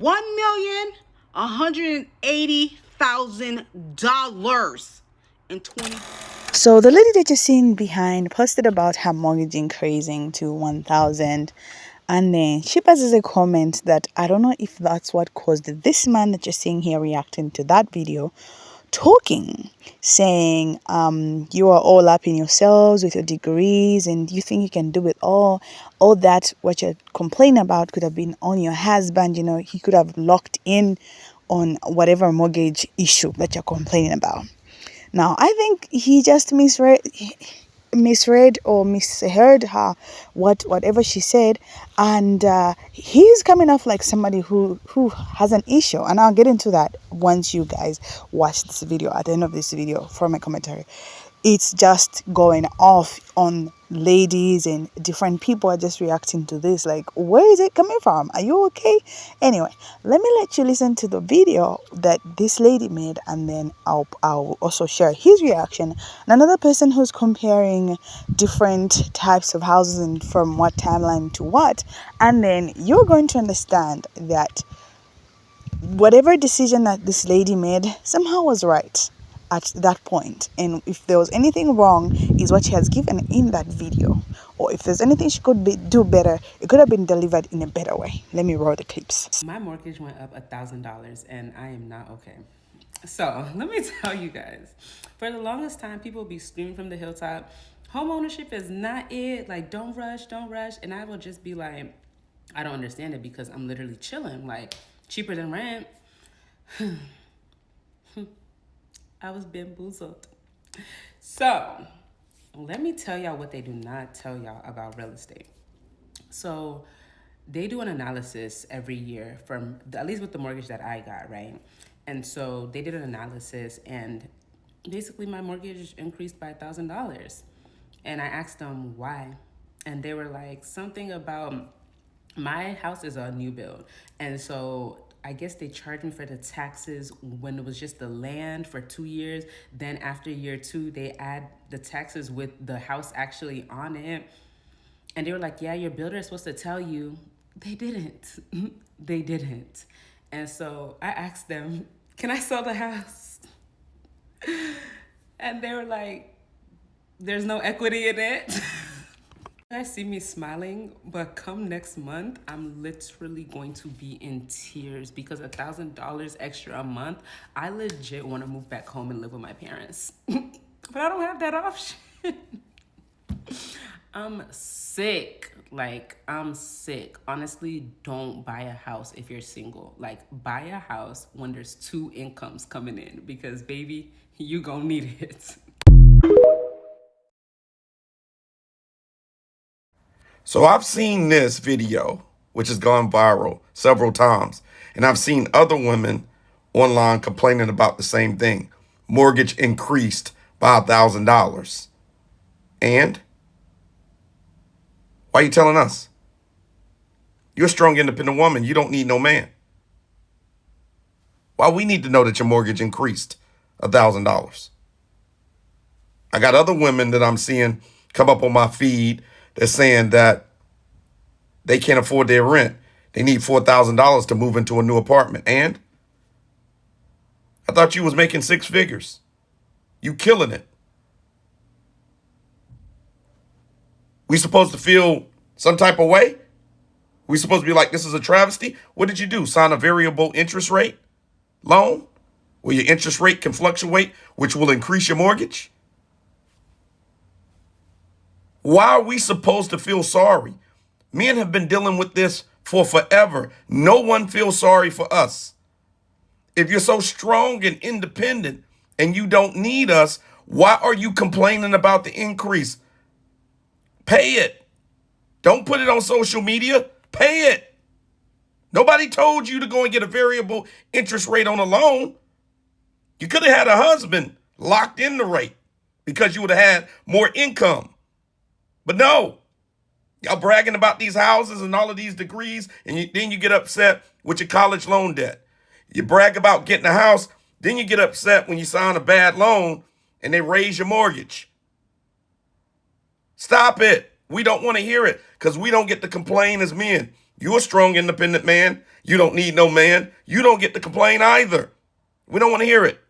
$1,180,000 in 20. So the lady that you're seeing behind posted about her mortgage increasing to 1,000, and then she passes a comment that I don't know if that's what caused this man that you're seeing here reacting to that video talking, saying you are all up in yourselves with your degrees and you think you can do it all that what you're complaining about could have been on your husband. He could have locked in on whatever mortgage issue that you're complaining about. Now, I think he just misread or misheard her, whatever she said, and he's coming off like somebody who has an issue, and I'll get into that once you guys watch this video. At the end of this video, for my commentary, it's just going off on ladies, and different people are just reacting to this like, where is it coming from? Are you okay? Anyway, let me let you listen to the video that this lady made, and then I'll also share his reaction, and another person who's comparing different types of houses and from what timeline to what, and then you're going to understand that whatever decision that this lady made somehow was right at that point, and if there was anything wrong is what she has given in that video, or if there's anything she could do better, it could have been delivered in a better way. Let me roll the clips. My mortgage went up $1,000 and I am not okay. So let me tell you guys, for the longest time, people be screaming from the hilltop, home ownership is not it. Like, don't rush, don't rush. And I will just be like, I don't understand it because I'm literally chilling, like cheaper than rent. I was bamboozled. So let me tell y'all what they do not tell y'all about real estate. So they do an analysis every year from, at least with the mortgage that I got, right? And so they did an analysis, and basically my mortgage increased by $1,000. And I asked them why. And they were like, something about, my house is a new build. And so I guess they charged me for the taxes when it was just the land for 2 years. Then after year 2, they add the taxes with the house actually on it. And they were like, yeah, your builder is supposed to tell you. They didn't. They didn't. And so I asked them, can I sell the house? And they were like, there's no equity in it. You guys see me smiling, but come next month, I'm literally going to be in tears because $1,000 extra a month, I legit want to move back home and live with my parents. But I don't have that option. I'm sick. Like, I'm sick. Honestly, don't buy a house if you're single. Like, buy a house when there's 2 incomes coming in because, baby, you gonna need it. So I've seen this video, which has gone viral several times, and I've seen other women online complaining about the same thing. Mortgage increased by $1,000. And why are you telling us? You're a strong, independent woman. You don't need no man. Why we need to know that your mortgage increased $1,000? I got other women that I'm seeing come up on my feed that's saying that they can't afford their rent. They need $4,000 to move into a new apartment. And I thought you was making 6 figures. You killing it. We supposed to feel some type of way? We supposed to be like, this is a travesty? What did you do? Sign a variable interest rate loan where your interest rate can fluctuate, which will increase your mortgage? Why are we supposed to feel sorry? Men have been dealing with this for forever. No one feels sorry for us. If you're so strong and independent and you don't need us, why are you complaining about the increase? Pay it. Don't put it on social media. Pay it. Nobody told you to go and get a variable interest rate on a loan. You could have had a husband locked in the rate because you would have had more income. But no, y'all bragging about these houses and all of these degrees, and then you get upset with your college loan debt. You brag about getting a house, then you get upset when you sign a bad loan and they raise your mortgage. Stop it. We don't want to hear it because we don't get to complain as men. You're a strong, independent man. You don't need no man. You don't get to complain either. We don't want to hear it.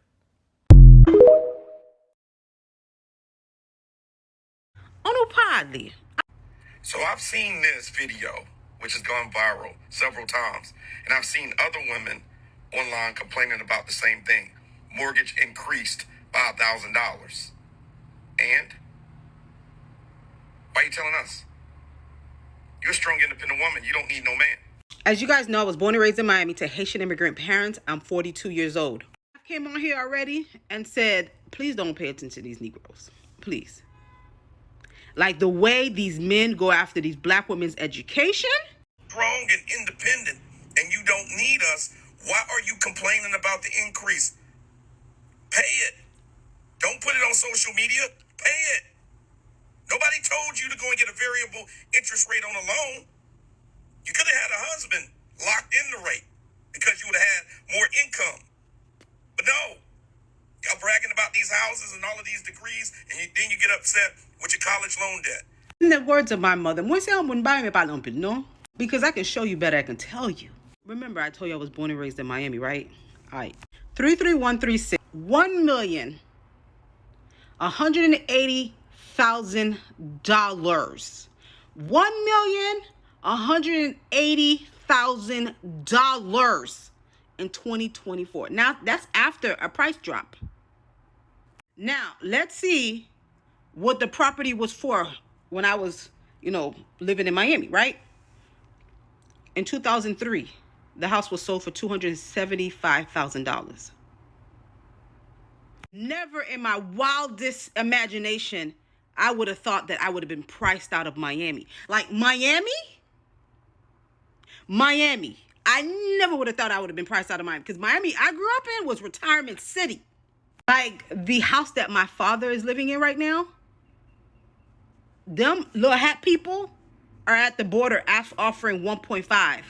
Onopodly. So I've seen this video, which has gone viral several times, and I've seen other women online complaining about the same thing. Mortgage increased by $1,000. And why are you telling us? You're a strong, independent woman. You don't need no man. As you guys know, I was born and raised in Miami to Haitian immigrant parents. I'm 42 years old. I came on here already and said, please don't pay attention to these Negroes. Please. Like the way these men go after these black women's education. Strong and independent, and you don't need us. Why are you complaining about the increase? Pay it. Don't put it on social media. Pay it. Nobody told you to go and get a variable interest rate on a loan. You could have had a husband locked in the rate because you would have had more income. But no, y'all bragging about these houses and all of these degrees, and then you get upset with your college loan debt. In the words of my mother, because I can show you better, I can tell you. Remember, I told you I was born and raised in Miami, right? All right. 33136. $1,180,000. $1,180,000 in 2024. Now, that's after a price drop. Now, let's see what the property was for when I was, living in Miami, right? In 2003, the house was sold for $275,000. Never in my wildest imagination, I would have thought that I would have been priced out of Miami. Like Miami, I never would have thought I would have been priced out of Miami. Because Miami, I grew up in, was retirement city. Like the house that my father is living in right now, them little hat people are at the border offering 1.5.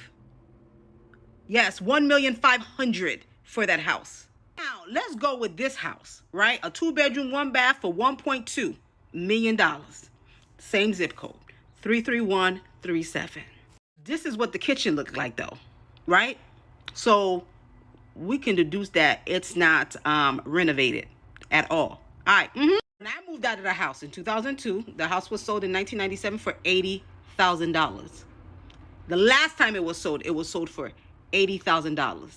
Yes, 1,500,000 for that house. Now, let's go with this house, right? A 2-bedroom, 1-bath for $1.2 million. Same zip code, 33137. This is what the kitchen looked like though, right? So we can deduce that it's not renovated at all. All right. When I moved out of the house in 2002, the house was sold in 1997 for $80,000. The last time it was sold for $80,000.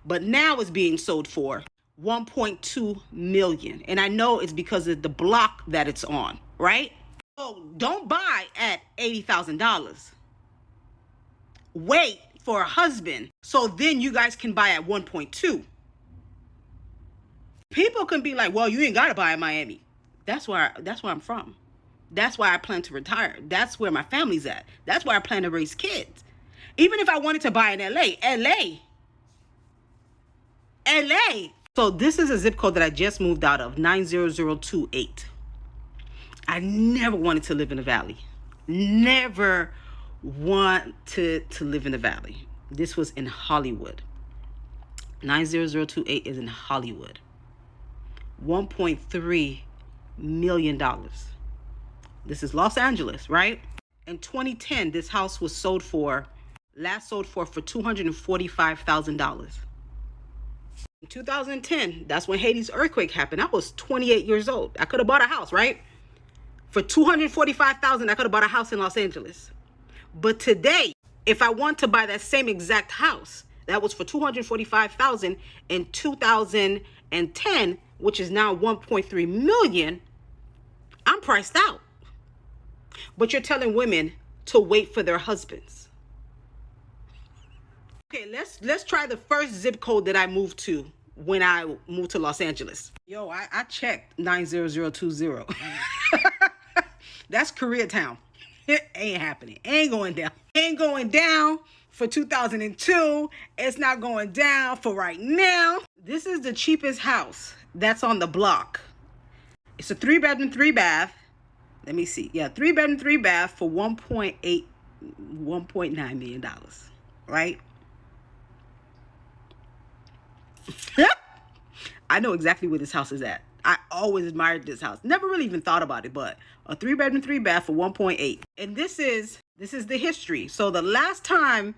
But now it's being sold for $1.2 million. And I know it's because of the block that it's on, right? So don't buy at $80,000. Wait for a husband so then you guys can buy at 1.2. People can be like, well, you ain't gotta buy in Miami. That's where I'm from. That's why I plan to retire. That's where my family's at. That's where I plan to raise kids. Even if I wanted to buy in LA. So this is a zip code that I just moved out of, 90028. I never wanted to live in the valley. Never wanted to live in the valley. This was in Hollywood. 90028 is in Hollywood. $1.3 million. This is Los Angeles, right? In 2010, this house was sold for $245,000. In 2010, that's when Haiti's earthquake happened. I was 28 years old. I could have bought a house, right? For $245,000, I could have bought a house in Los Angeles. But today, if I want to buy that same exact house, that was for $245,000 in 2010, which is now $1.3 million, I'm priced out. But you're telling women to wait for their husbands. Okay, let's try the first zip code that I moved to when I moved to Los Angeles. Yo, I checked 90020. That's Koreatown. It ain't happening. Ain't going down. Ain't going down for 2002. It's not going down for right now. This is the cheapest house that's on the block. It's a 3-bedroom, 3-bath. Let me see. Yeah, 3-bedroom, 3-bath for $1.9 million. Right? I know exactly where this house is at. I always admired this house. Never really even thought about it, but a 3-bedroom, 3-bath for 1.8. And this is This is the history. So the last time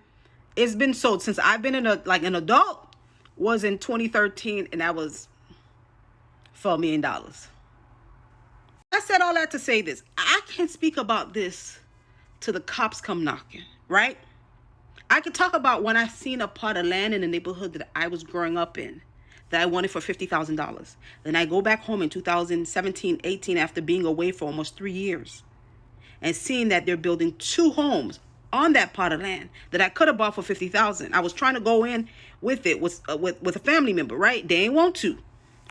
it's been sold since I've been an adult was in 2013, and that was $4 million. I said all that to say this. I can't speak about this till the cops come knocking, right? I can talk about when I seen a plot of land in the neighborhood that I was growing up in that I wanted for $50,000. Then I go back home in 2017, 18 after being away for almost 3 years and seeing that they're building 2 homes on that plot of land that I could have bought for $50,000. I was trying to go in with it with a family member, right? They ain't want to.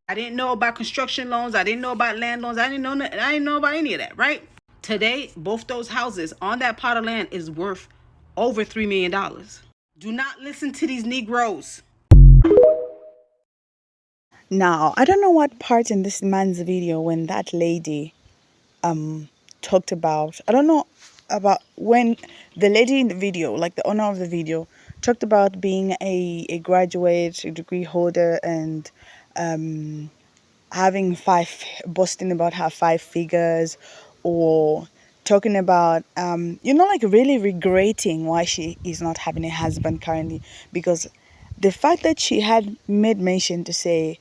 I didn't know about construction loans. I didn't know about land loans. I didn't know about any of that, right? Today, both those houses on that plot of land is worth over $3 million. Do not listen to these Negroes. Now, I don't know what part in this man's video when that lady talked about, I don't know about when the lady in the video, like the owner of the video, talked about being a graduate, a degree holder, and having boasting about her 5 figures, or talking about like really regretting why she is not having a husband currently, because the fact that she had made mention to say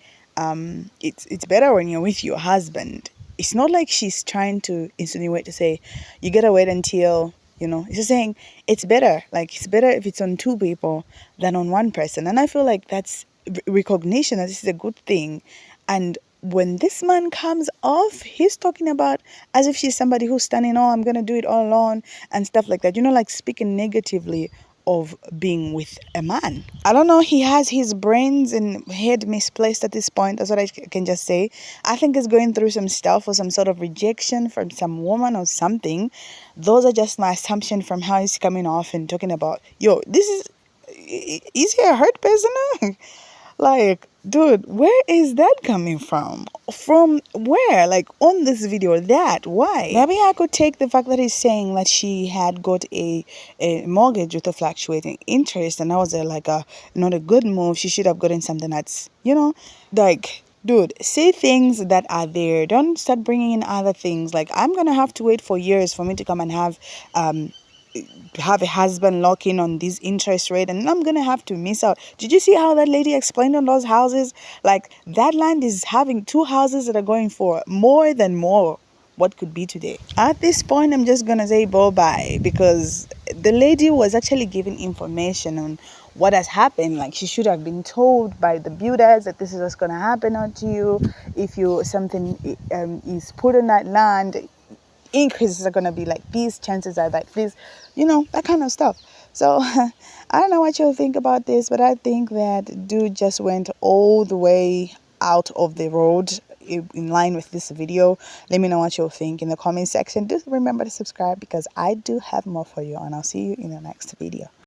it's better when you're with your husband. It's not like she's trying to insinuate to say you gotta wait until it's just saying it's better, like it's better if it's on 2 people than on 1 person. And I feel like that's recognition that this is a good thing. And when this man comes off, he's talking about as if she's somebody who's standing, oh, I'm gonna do it all alone and stuff like that, like speaking negatively of being with a man. I don't know, he has his brains and head misplaced at this point. That's what I can just say. I think he's going through some stuff or some sort of rejection from some woman or something. Those are just my assumption from how he's coming off and talking about, is he a hurt person? Like, dude, where is that coming from? From where? Like, on this video, why? Maybe I could take the fact that he's saying that she had got a mortgage with a fluctuating interest, and that was not a good move. She should have gotten something that's, like, dude, say things that are there. Don't start bringing in other things. Like, I'm gonna have to wait for years for me to come and have a husband lock in on this interest rate, and I'm gonna have to miss out. Did you see how that lady explained on those houses? Like, that land is having 2 houses that are going for more than what could be today. At this point, I'm just gonna say bye, because the lady was actually giving information on what has happened. Like, she should have been told by the builders that this is what's gonna happen to you if something is put on that land. Increases are going to be like these, chances are like this, that kind of stuff. So I don't know what you think about this, but I think that dude just went all the way out of the road in line with this video. Let me know what you think in the comment section. Just remember to subscribe, because I do have more for you, and I'll see you in the next video.